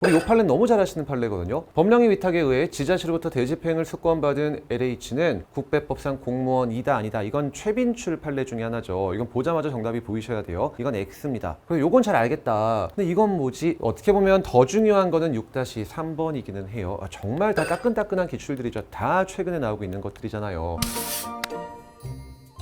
우리 이 판례는 너무 잘 아시는 판례거든요. 법령의 위탁에 의해 지자체로부터 대집행을 수권받은 LH는 국배법상 공무원이다 아니다. 이건 최빈출 판례 중에 하나죠. 이건 보자마자 정답이 보이셔야 돼요. 이건 X입니다. 그리고 이건 잘 알겠다. 근데 이건 뭐지? 어떻게 보면 더 중요한 거는 6-3번이기는 해요. 정말 다 따끈따끈한 기출들이죠. 다 최근에 나오고 있는 것들이잖아요.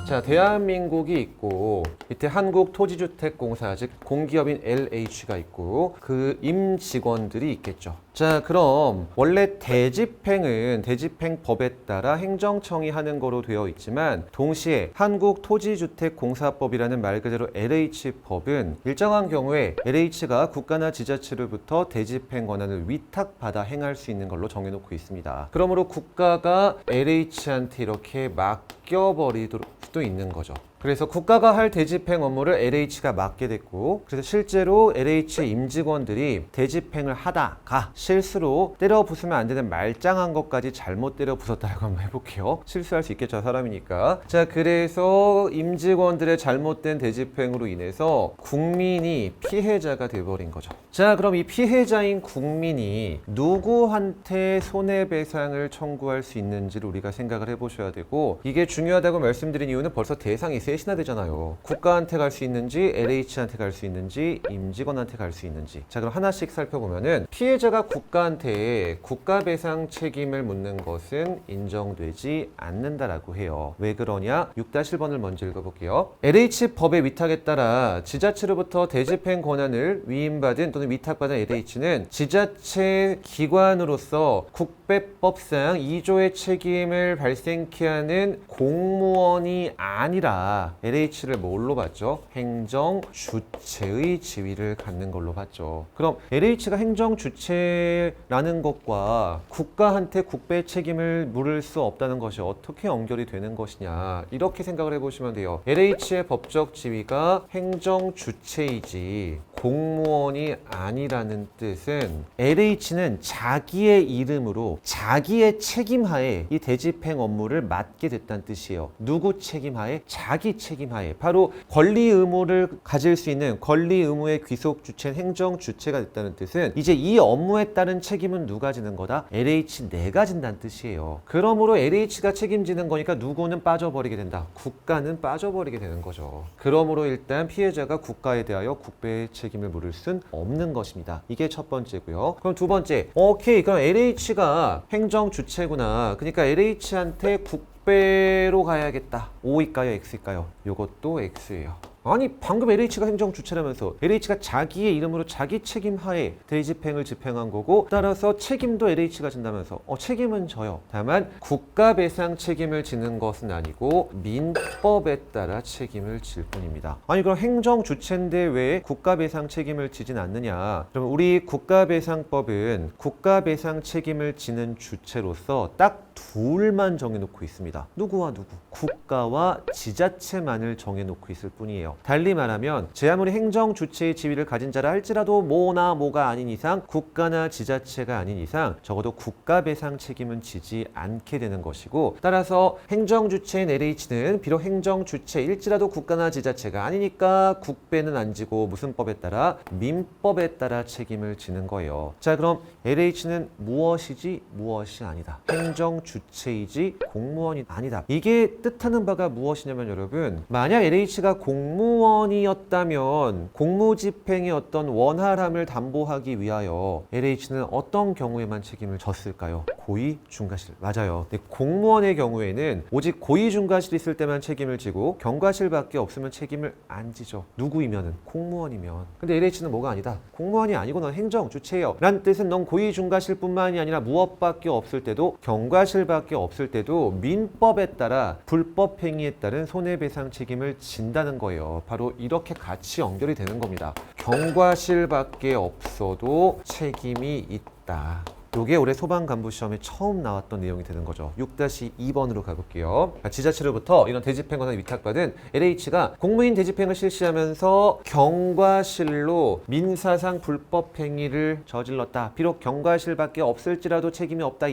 자, 대한민국이 있고 밑에 한국토지주택공사 즉 공기업인 LH가 있고 그 임직원들이 있겠죠. 자, 그럼 원래 대집행은 대집행법에 따라 행정청이 하는 거로 되어 있지만 동시에 한국토지주택공사법이라는 말 그대로 LH법은 일정한 경우에 LH가 국가나 지자체로부터 대집행 권한을 위탁받아 행할 수 있는 걸로 정해놓고 있습니다. 그러므로 국가가 LH한테 이렇게 맡겨버리도록 수도 있는 거죠. 그래서 국가가 할 대집행 업무를 LH가 맡게 됐고 그래서 실제로 LH 임직원들이 대집행을 하다가 실수로 때려 부수면 안 되는 말짱한 것까지 잘못 때려 부쉈다라고 한번 해볼게요. 실수할 수 있겠죠, 사람이니까. 자, 그래서 임직원들의 잘못된 대집행으로 인해서 국민이 피해자가 돼버린 거죠. 자, 그럼 이 피해자인 국민이 누구한테 손해배상을 청구할 수 있는지를 우리가 생각을 해보셔야 되고 이게 중요하다고 말씀드린 이유는 벌써 대상이 셋이나 되잖아요. 국가한테 갈 수 있는지 LH한테 갈 수 있는지 임직원한테 갈 수 있는지. 자, 그럼 하나씩 살펴보면은 피해자가 국가한테 국가배상 책임을 묻는 것은 인정되지 않는다라고 해요. 왜 그러냐? 6-1번을 먼저 읽어볼게요. LH법의 위탁에 따라 지자체로부터 대집행 권한을 위임받은 또는 위탁받은 LH는 지자체 기관으로서 국배법상 2조의 책임을 발생케 하는 공무원이 아니라 LH를 뭘로 봤죠? 행정 주체의 지위를 갖는 걸로 봤죠. 그럼 LH가 행정 주체라는 것과 국가한테 국배 책임을 물을 수 없다는 것이 어떻게 연결이 되는 것이냐, 이렇게 생각을 해보시면 돼요. LH의 법적 지위가 행정 주체이지 공무원이 아니라는 뜻은 LH는 자기의 이름으로 자기의 책임하에 이 대집행 업무를 맡게 됐다는 뜻이에요. 누구 책임하에? 자기 책임하에. 바로 권리 의무를 가질 수 있는 권리 의무의 귀속 주체는 행정 주체가 됐다는 뜻은 이제 이 업무에 따른 책임은 누가 지는 거다? LH 내가 진다는 뜻이에요. 그러므로 LH가 책임지는 거니까 누구는 빠져버리게 된다. 국가는 빠져버리게 되는 거죠. 그러므로 일단 피해자가 국가에 대하여 국배의 책임을 물을 순 없는 것입니다. 이게 첫 번째고요. 그럼 두 번째, 오케이, 그럼 LH가 행정 주체구나. 그러니까 LH한테 국배로 가야겠다. O일까요? X일까요? 이것도 X예요. 아니, 방금 LH가 행정 주체라면서 LH가 자기의 이름으로 자기 책임하에 대집행을 집행한 거고 따라서 책임도 LH가 진다면서 책임은 져요. 다만 국가배상 책임을 지는 것은 아니고 민법에 따라 책임을 질 뿐입니다. 아니, 그럼 행정 주체인데 왜 국가배상 책임을 지진 않느냐? 그럼 우리 국가배상법은 국가배상 책임을 지는 주체로서 딱 둘만 정해놓고 있습니다. 누구와 누구? 국가와 지자체만을 정해놓고 있을 뿐이에요. 달리 말하면 제 아무리 행정 주체의 지위를 가진 자라 할지라도 뭐나 뭐가 아닌 이상 국가나 지자체가 아닌 이상 적어도 국가배상 책임은 지지 않게 되는 것이고 따라서 행정 주체인 LH는 비록 행정 주체일지라도 국가나 지자체가 아니니까 국배는 안 지고 무슨 법에 따라? 민법에 따라 책임을 지는 거예요. 자, 그럼 LH는 무엇이지 무엇이 아니다. 행정 주체이지 공무원이 아니다. 이게 뜻하는 바가 무엇이냐면 여러분, 만약 LH가 공무원이었다면 공무집행의 어떤 원활함을 담보하기 위하여 LH는 어떤 경우에만 책임을 졌을까요? 고의, 중과실. 맞아요. 근데 공무원의 경우에는 오직 고의, 중과실이 있을 때만 책임을 지고 경과실밖에 없으면 책임을 안 지죠. 누구이면은? 공무원이면. 근데 LH는 뭐가 아니다. 공무원이 아니고 넌 행정 주체예요. 라는 뜻은 넌 고의, 중과실뿐만이 아니라 무엇밖에 없을 때도 경과실밖에 없을 때도 민법에 따라 불법 행위에 따른 손해배상 책임을 진다는 거예요. 바로 이렇게 같이 연결이 되는 겁니다. 경과실밖에 없어도 책임이 있다. 이게 올해 소방간부시험에 처음 나왔던 내용이 되는 거죠. 6-2번으로 가볼게요. 지자체로부터 이런 대집행 권한을 위탁받은 LH가 공무인 대집행을 실시하면서 경과실로 민사상 불법 행위를 저질렀다. 비록 경과실밖에 없을지라도 책임이 없다.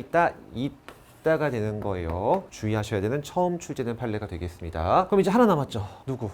있다가 되는 거예요. 주의하셔야 되는 처음 출제된 판례가 되겠습니다. 그럼 이제 하나 남았죠. 누구?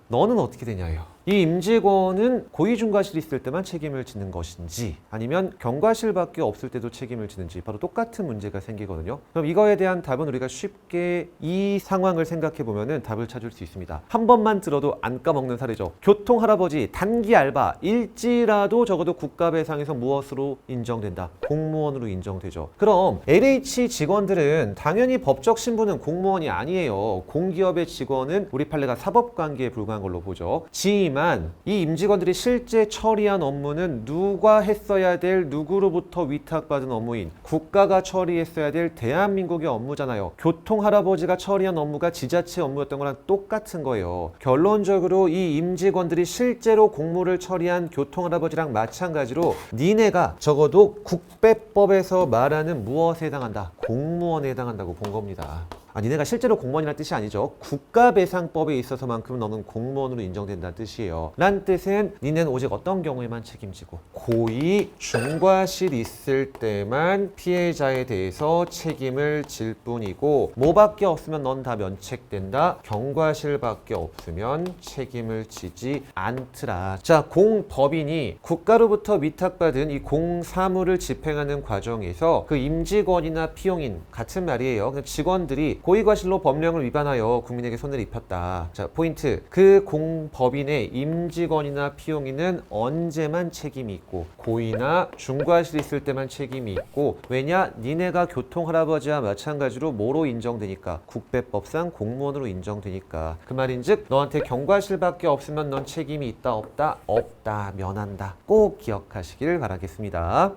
너는 어떻게 되냐예요. 이 임직원은 고위중과실이 있을 때만 책임을 지는 것인지 아니면 경과실밖에 없을 때도 책임을 지는지 바로 똑같은 문제가 생기거든요. 그럼 이거에 대한 답은 우리가 쉽게 이 상황을 생각해 보면은 답을 찾을 수 있습니다. 한 번만 들어도 안 까먹는 사례죠. 교통할아버지 단기 알바 일지라도 적어도 국가배상에서 무엇으로 인정된다? 공무원으로 인정되죠. 그럼 LH 직원들은 당연히 법적 신분은 공무원이 아니에요. 공기업의 직원은 우리 판례가 사법관계에 불과한 걸로 보죠. 지만 이 임직원들이 실제 처리한 업무는 누가 했어야 될 누구로부터 위탁받은 업무인 국가가 처리했어야 될 대한민국의 업무잖아요. 교통할아버지가 처리한 업무가 지자체 업무였던 거랑 똑같은 거예요. 결론적으로 이 임직원들이 실제로 공무를 처리한 교통할아버지랑 마찬가지로 니네가 적어도 국배법에서 말하는 무엇에 해당한다? 공무원에 해당한다고 본 겁니다. 니네가 실제로 공무원이라는 뜻이 아니죠. 국가배상법에 있어서만큼 너는 공무원으로 인정된다는 뜻이에요. 란 뜻은 니네는 오직 어떤 경우에만 책임지고 고의, 중과실 있을 때만 피해자에 대해서 책임을 질 뿐이고 뭐밖에 없으면 넌 다 면책된다. 경과실밖에 없으면 책임을 지지 않더라. 자, 공법인이 국가로부터 위탁받은 이 공사무를 집행하는 과정에서 그 임직원이나 피용인 같은 말이에요. 직원들이 고의과실로 법령을 위반하여 국민에게 손해를 입혔다. 자, 포인트. 그 공법인의 임직원이나 피용인은 언제만 책임이 있고 고의나 중과실이 있을 때만 책임이 있고 왜냐? 니네가 교통할아버지와 마찬가지로 뭐로 인정되니까? 국배법상 공무원으로 인정되니까. 그 말인즉 너한테 경과실밖에 없으면 넌 책임이 있다 없다? 없다. 면한다. 꼭 기억하시길 바라겠습니다.